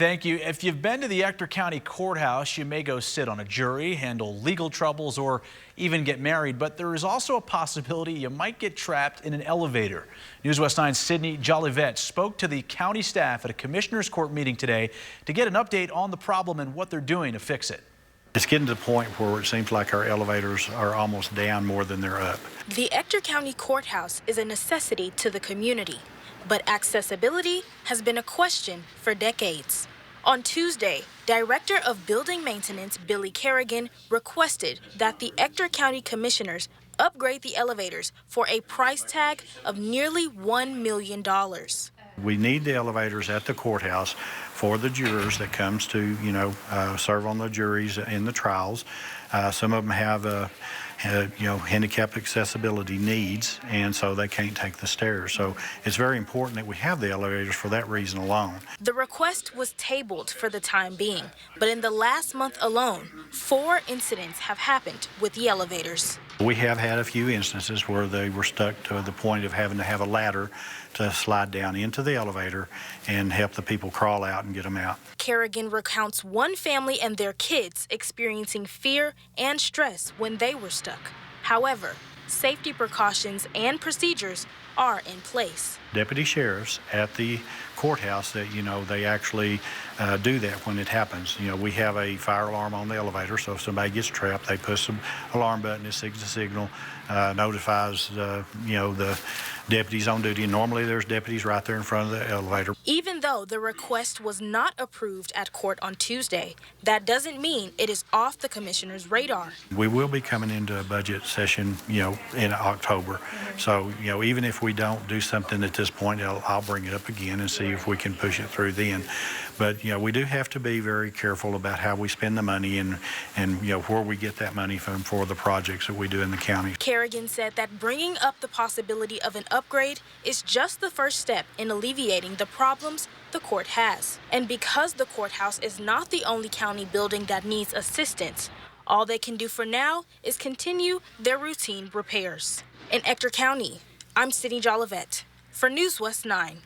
Thank you. If you've been to the Ector County Courthouse, you may go sit on a jury, handle legal troubles, or even get married. But there is also a possibility you might get trapped in an elevator. News West 9's Sydney Jolivet spoke to the county staff at a commissioner's court meeting today to get an update on the problem and what they're doing to fix it. It's getting to the point where it seems like our elevators are almost down more than they're up. The Ector County Courthouse is a necessity to the community, but accessibility has been a question for decades. On Tuesday, Director of Building Maintenance Billy Kerrigan requested that the Ector County Commissioners upgrade the elevators for a price tag of nearly $1 million. We need the elevators at the courthouse for the jurors that comes to, serve on the juries in the trials. Some of them have, handicap accessibility needs, and so they can't take the stairs. So it's very important that we have the elevators for that reason alone. The request was tabled for the time being, but in the last month alone, 4 incidents have happened with the elevators. We have had a few instances where they were stuck to the point of having to have a ladder to slide down into the elevator and help the people crawl out and get them out. Kerrigan recounts one family and their kids experiencing fear and stress when they were stuck. However, safety precautions and procedures are in place. Deputy sheriffs at the courthouse that, they actually do that when it happens. We have a fire alarm on the elevator, so if somebody gets trapped, they push the alarm button, it signals the signal, notifies, the deputies on duty. Normally there's deputies right there in front of the elevator. Even though the request was not approved at court on Tuesday, that doesn't mean it is off the commissioner's radar. We will be coming into a budget session, in October. So, even if we don't do something at this point, I'll bring it up again and see if we can push it through then. But, we do have to be very careful about how we spend the money and where we get that money from for the projects that we do in the county. Kerrigan said that bringing up the possibility of an upgrade is just the first step in alleviating the problems the court has. And because the courthouse is not the only county building that needs assistance, all they can do for now is continue their routine repairs. In Ector County, I'm Sydney Jolivet for News West 9.